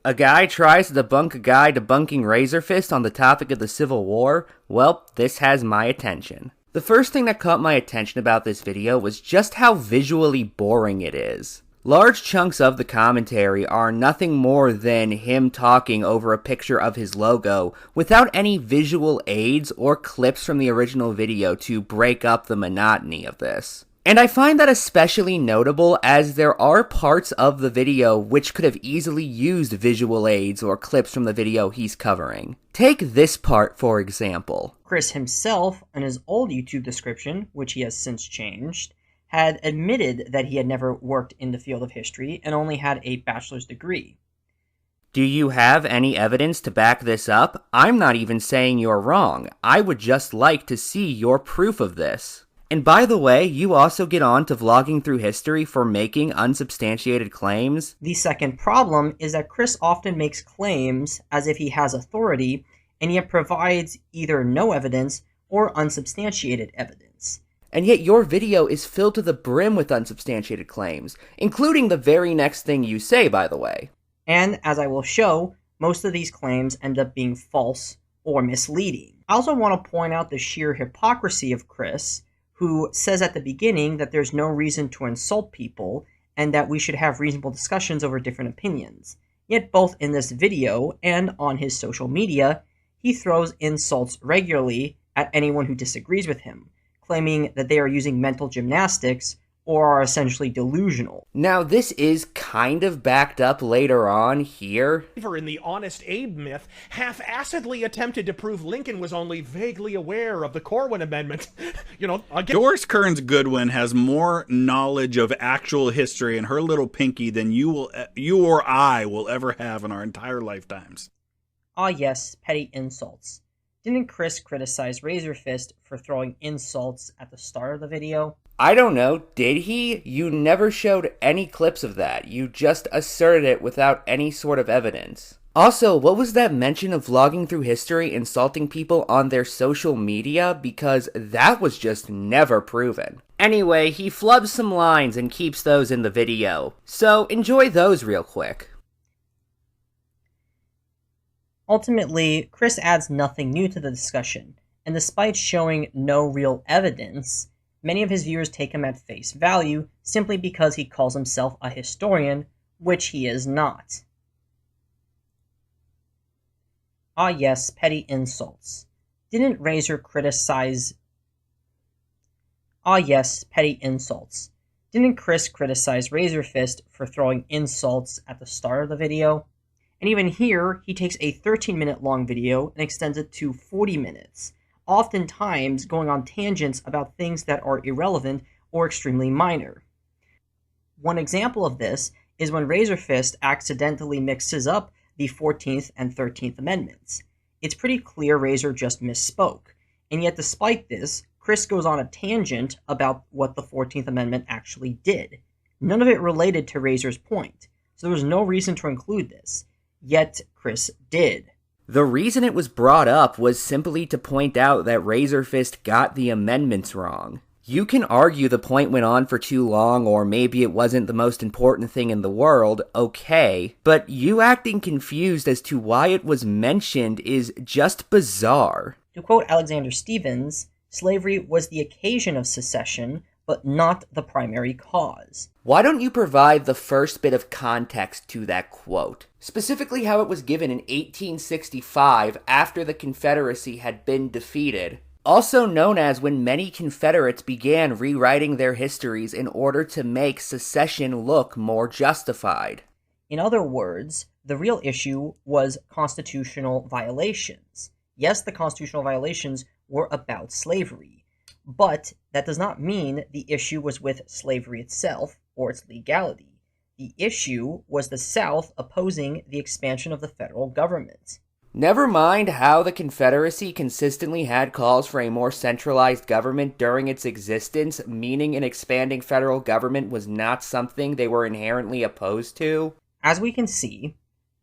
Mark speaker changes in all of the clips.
Speaker 1: A guy tries to debunk a guy debunking Razor Fist on the topic of the Civil War? Well, this has my attention. The first thing that caught my attention about this video was just how visually boring it is. Large chunks of the commentary are nothing more than him talking over a picture of his logo without any visual aids or clips from the original video to break up the monotony of this. And I find that especially notable as there are parts of the video which could have easily used visual aids or clips from the video he's covering. Take this part for example.
Speaker 2: Chris himself, in his old YouTube description, which he has since changed, had admitted that he had never worked in the field of history and only had a bachelor's degree.
Speaker 1: Do you have any evidence to back this up? I'm not even saying you're wrong. I would just like to see your proof of this. And by the way, you also get on to vlogging through history for making unsubstantiated claims?
Speaker 2: The second problem is that Chris often makes claims as if he has authority, and yet provides either no evidence or unsubstantiated evidence.
Speaker 1: And yet your video is filled to the brim with unsubstantiated claims, including the very next thing you say, by the way.
Speaker 2: And, as I will show, most of these claims end up being false or misleading. I also want to point out the sheer hypocrisy of Chris, who says at the beginning that there's no reason to insult people and that we should have reasonable discussions over different opinions. Yet both in this video and on his social media, he throws insults regularly at anyone who disagrees with him, claiming that they are using mental gymnastics or are essentially delusional.
Speaker 1: Now, this is kind of backed up later on here.
Speaker 3: In the Honest Abe myth, half-assedly attempted to prove Lincoln was only vaguely aware of the Corwin Amendment.
Speaker 4: Doris Kearns Goodwin has more knowledge of actual history in her little pinky than you or I will ever have in our entire lifetimes.
Speaker 2: Ah yes, petty insults. Didn't Chris criticize Razor Fist for throwing insults at the start of the video?
Speaker 1: I don't know, did he? You never showed any clips of that. You just asserted it without any sort of evidence. Also, what was that mention of vlogging through history insulting people on their social media? Because that was just never proven. Anyway, he flubs some lines and keeps those in the video. So enjoy those real quick.
Speaker 2: Ultimately, Chris adds nothing new to the discussion, and despite showing no real evidence, many of his viewers take him at face value simply because he calls himself a historian, which he is not. Ah yes, petty insults. Didn't Razor criticize... Ah yes, petty insults. Didn't Chris criticize Razor Fist for throwing insults at the start of the video? And even here, he takes a 13-minute long video and extends it to 40 minutes, oftentimes going on tangents about things that are irrelevant or extremely minor. One example of this is when Razor Fist accidentally mixes up the 14th and 13th Amendments. It's pretty clear Razor just misspoke, and yet despite this, Chris goes on a tangent about what the 14th Amendment actually did. None of it related to Razor's point, so there was no reason to include this. Yet, Chris did.
Speaker 1: The reason it was brought up was simply to point out that Razor Fist got the amendments wrong. You can argue the point went on for too long, or maybe it wasn't the most important thing in the world, okay, but you acting confused as to why it was mentioned is just bizarre.
Speaker 2: To quote Alexander Stevens, slavery was the occasion of secession, but not the primary cause.
Speaker 1: Why don't you provide the first bit of context to that quote? Specifically how it was given in 1865 after the Confederacy had been defeated. Also known as when many Confederates began rewriting their histories in order to make secession look more justified.
Speaker 2: In other words, the real issue was constitutional violations. Yes, the constitutional violations were about slavery, but that does not mean the issue was with slavery itself or its legality. The issue was the South opposing the expansion of the federal government.
Speaker 1: Never mind how the Confederacy consistently had calls for a more centralized government during its existence, meaning an expanding federal government was not something they were inherently opposed to.
Speaker 2: As we can see,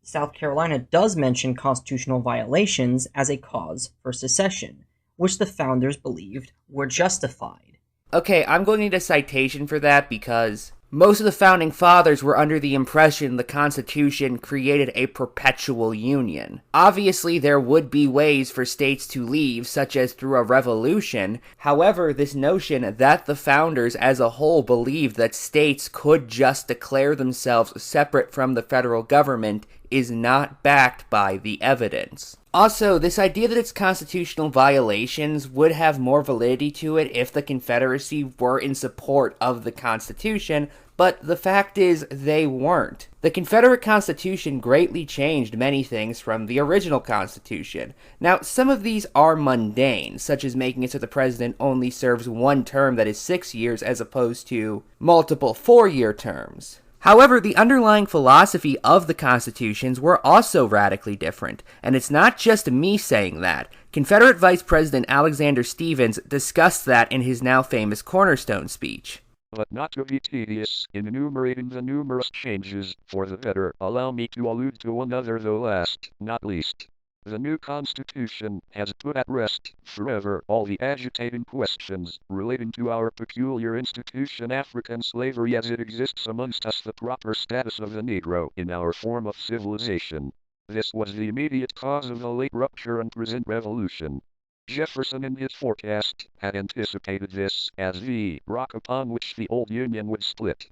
Speaker 2: South Carolina does mention constitutional violations as a cause for secession, which the founders believed were justified.
Speaker 1: Okay, I'm going to need a citation for that because Most of the founding fathers were under the impression the Constitution created a perpetual union. Obviously, there would be ways for states to leave, such as through a revolution. However, this notion that the founders as a whole believed that states could just declare themselves separate from the federal government is not backed by the evidence. Also, this idea that it's constitutional violations would have more validity to it if the Confederacy were in support of the Constitution, but the fact is they weren't. The Confederate Constitution greatly changed many things from the original Constitution. Now, some of these are mundane, such as making it so the president only serves one term that is 6 years as opposed to multiple 4-year terms. However, the underlying philosophy of the constitutions were also radically different, and it's not just me saying that. Confederate Vice President Alexander Stephens discussed that in his now famous Cornerstone speech.
Speaker 5: But not to be tedious in enumerating the numerous changes for the better, allow me to allude to one other, though last, not least. The new Constitution has put at rest, forever, all the agitating questions relating to our peculiar institution African slavery as it exists amongst us, the proper status of the Negro in our form of civilization. This was the immediate cause of the late rupture and present revolution. Jefferson in his forecast had anticipated this as the rock upon which the old Union would split.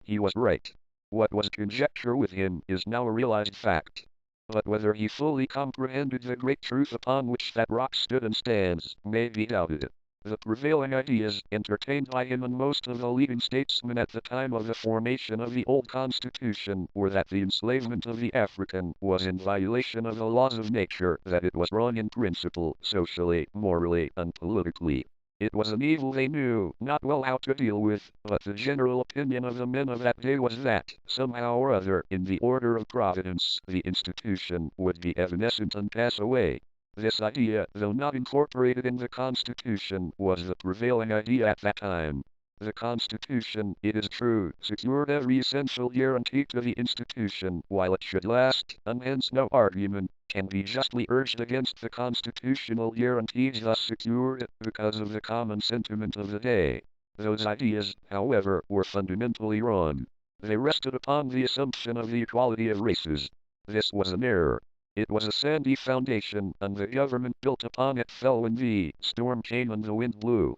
Speaker 5: He was right. What was conjecture with him is now a realized fact. But whether he fully comprehended the great truth upon which that rock stood and stands may be doubted. The prevailing ideas entertained by him and most of the leading statesmen at the time of the formation of the old Constitution were that the enslavement of the African was in violation of the laws of nature, that it was wrong in principle, socially, morally, and politically. It was an evil they knew not well how to deal with, but the general opinion of the men of that day was that, somehow or other, in the order of Providence, the institution would be evanescent and pass away. This idea, though not incorporated in the Constitution, was the prevailing idea at that time. The Constitution, it is true, secured every essential guarantee to the institution while it should last, and hence no argument can be justly urged against the constitutional guarantees thus secured because of the common sentiment of the day. Those ideas, however, were fundamentally wrong. They rested upon the assumption of the equality of races. This was an error. It was a sandy foundation, and the government built upon it fell when the storm came and the wind blew.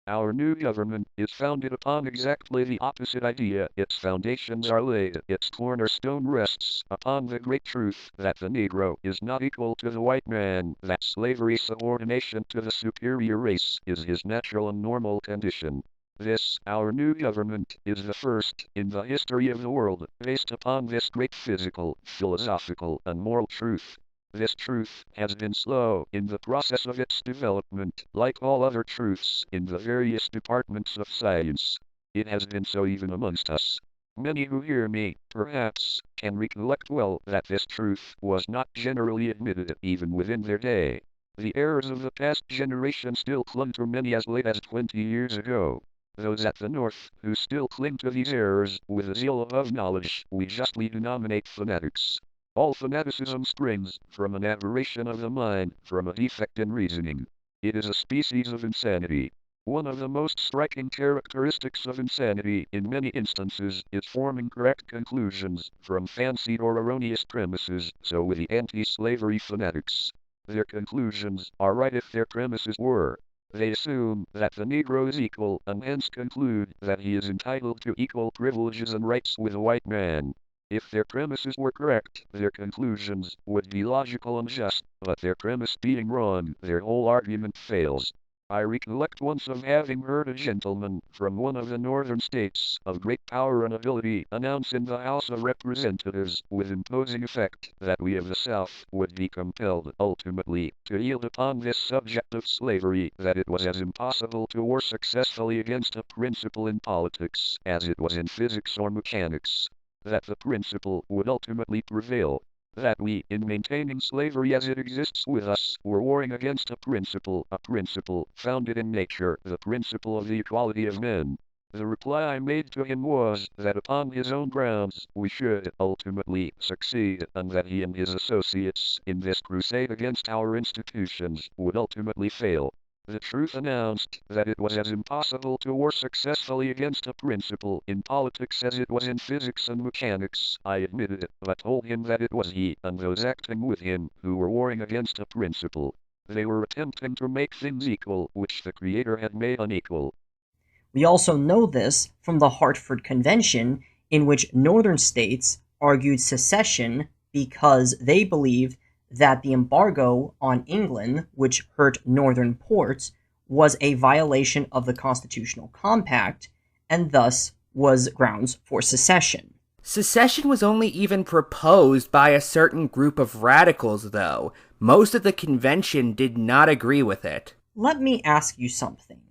Speaker 5: Our new government is founded upon exactly the opposite idea. Its foundations are laid, its cornerstone rests upon the great truth that the Negro is not equal to the white man, that slavery subordination to the superior race is his natural and normal condition. This, our new government, is the first in the history of the world, based upon this great physical, philosophical, and moral truth. This truth has been slow in the process of its development, like all other truths in the various departments of science. It has been so even amongst us. Many who hear me, perhaps, can recollect well that this truth was not generally admitted even within their day. The errors of the past generation still clung to many as late as 20 years ago. Those at the North who still cling to these errors with a zeal above knowledge we justly denominate fanatics. All fanaticism springs from an aberration of the mind, from a defect in reasoning. It is a species of insanity. One of the most striking characteristics of insanity in many instances is forming correct conclusions from fancied or erroneous premises, so with the anti-slavery fanatics. Their conclusions are right if their premises were. They assume that the Negro is equal and hence conclude that he is entitled to equal privileges and rights with the white man. If their premises were correct, their conclusions would be logical and just, but their premise being wrong, their whole argument fails. I recollect once of having heard a gentleman from one of the northern states of great power and ability announce in the House of Representatives with imposing effect that we of the South would be compelled ultimately to yield upon this subject of slavery, that it was as impossible to war successfully against a principle in politics as it was in physics or mechanics. That the principle would ultimately prevail. That we, in maintaining slavery as it exists with us, were warring against a principle founded in nature, the principle of the equality of men. The reply I made to him was that upon his own grounds we should ultimately succeed, and that he and his associates in this crusade against our institutions would ultimately fail. The truth announced that it was as impossible to war successfully against a principle in politics as it was in physics and mechanics. I admitted it, but told him that it was he, and those acting with him, who were warring against a principle. They were attempting to make things equal, which the Creator had made unequal.
Speaker 2: We also know this from the Hartford Convention, in which northern states argued secession because they believed that the embargo on England, which hurt northern ports, was a violation of the Constitutional Compact, and thus was grounds for secession.
Speaker 1: Secession was only even proposed by a certain group of radicals, though. Most of the convention did not agree with it.
Speaker 2: Let me ask you something.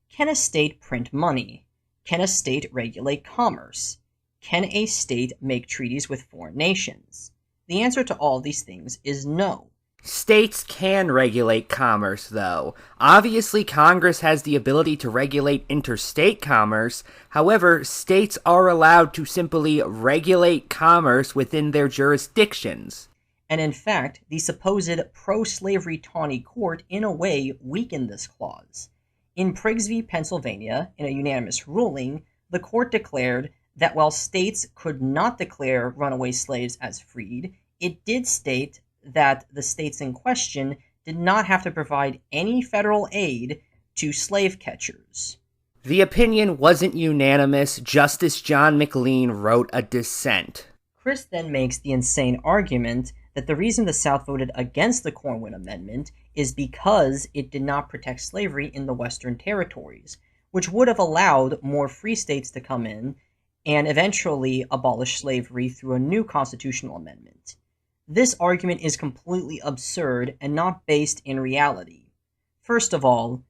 Speaker 2: Can a state print money? Can a state regulate commerce? Can a state make treaties with foreign nations? The answer to all these things is no.
Speaker 1: States can regulate commerce, though. Obviously, Congress has the ability to regulate interstate commerce. However, states are allowed to simply regulate commerce within their jurisdictions.
Speaker 2: And in fact, the supposed pro-slavery Taney Court in a way weakened this clause. In Priggs v. Pennsylvania, in a unanimous ruling, the court declared that while states could not declare runaway slaves as freed, it did state that the states in question did not have to provide any federal aid to slave catchers.
Speaker 1: The opinion wasn't unanimous. Justice John McLean wrote a dissent.
Speaker 2: Chris then makes the insane argument that the reason the South voted against the Corwin Amendment is because it did not protect slavery in the Western territories, which would have allowed more free states to come in and eventually abolish slavery through a new constitutional amendment. This argument is completely absurd and not based in reality. First of all,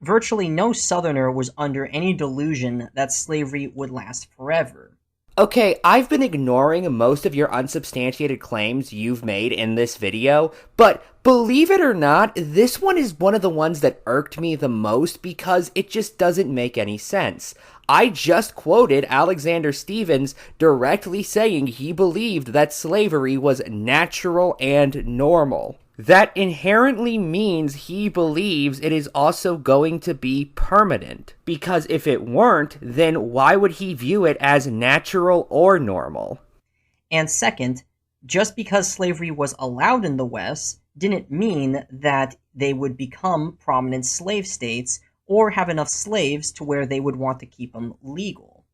Speaker 2: virtually no Southerner was under any delusion that slavery would last forever.
Speaker 1: Okay, I've been ignoring most of your unsubstantiated claims you've made in this video, but believe it or not, this one is one of the ones that irked me the most because it just doesn't make any sense. I just quoted Alexander Stephens directly saying he believed that slavery was natural and normal. That inherently means he believes it is also going to be permanent. Because if it weren't, then why would he view it as natural or normal?
Speaker 2: And second, just because slavery was allowed in the West didn't mean that they would become prominent slave states or have enough slaves to where they would want to keep them legal.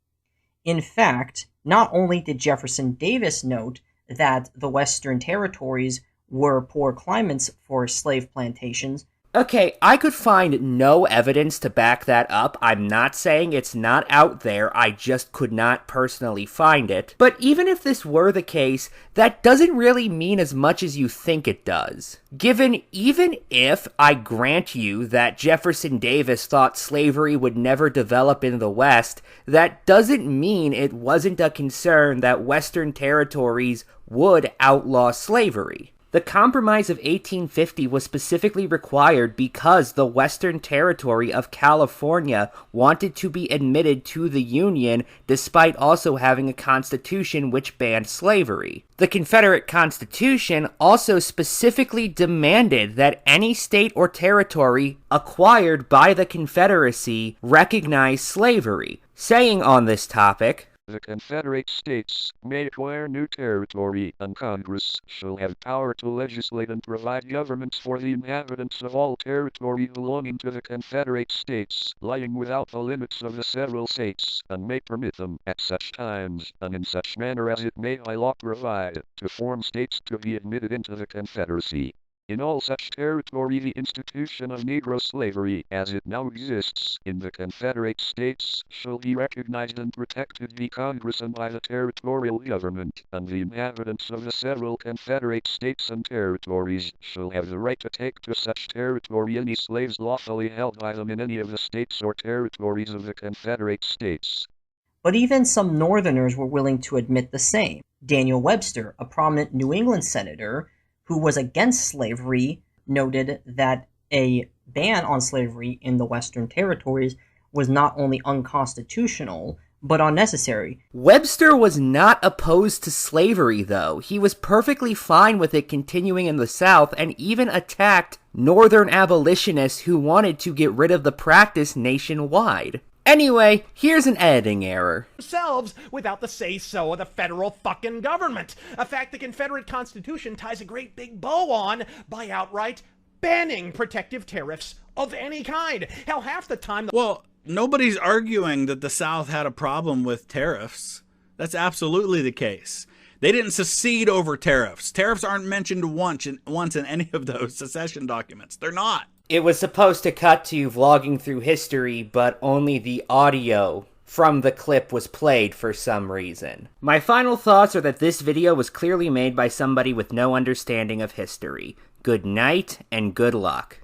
Speaker 2: In fact, not only did Jefferson Davis note that the Western territories were poor climates for slave plantations.
Speaker 1: Okay, I could find no evidence to back that up. I'm not saying it's not out there, I just could not personally find it. But even if this were the case, that doesn't really mean as much as you think it does. Given even if I grant you that Jefferson Davis thought slavery would never develop in the West, that doesn't mean it wasn't a concern that Western territories would outlaw slavery. The Compromise of 1850 was specifically required because the Western Territory of California wanted to be admitted to the Union despite also having a constitution which banned slavery. The Confederate Constitution also specifically demanded that any state or territory acquired by the Confederacy recognize slavery. Saying on this topic,
Speaker 5: the Confederate States may acquire new territory, and Congress shall have power to legislate and provide governments for the inhabitants of all territory belonging to the Confederate States, lying without the limits of the several states, and may permit them, at such times, and in such manner as it may by law provide, to form states to be admitted into the Confederacy. In all such territory the institution of Negro slavery, as it now exists in the Confederate States, shall be recognized and protected by Congress and by the territorial government, and the inhabitants of the several Confederate States and territories shall have the right to take to such territory any slaves lawfully held by them in any of the states or territories of the Confederate States.
Speaker 2: But even some Northerners were willing to admit the same. Daniel Webster, a prominent New England senator, who was against slavery, noted that a ban on slavery in the Western territories was not only unconstitutional, but unnecessary.
Speaker 1: Webster was not opposed to slavery, though. He was perfectly fine with it continuing in the South and even attacked northern abolitionists who wanted to get rid of the practice nationwide. Anyway, here's an editing error.
Speaker 3: Themselves without the say-so of the federal fucking government. A fact the Confederate Constitution ties a great big bow on by outright banning protective tariffs of any kind. Hell, half the time...
Speaker 4: Well, nobody's arguing that the South had a problem with tariffs. That's absolutely the case. They didn't secede over tariffs. Tariffs aren't mentioned once in any of those secession documents. They're not.
Speaker 1: It was supposed to cut to vlogging through history, but only the audio from the clip was played for some reason. My final thoughts are that this video was clearly made by somebody with no understanding of history. Good night, and good luck.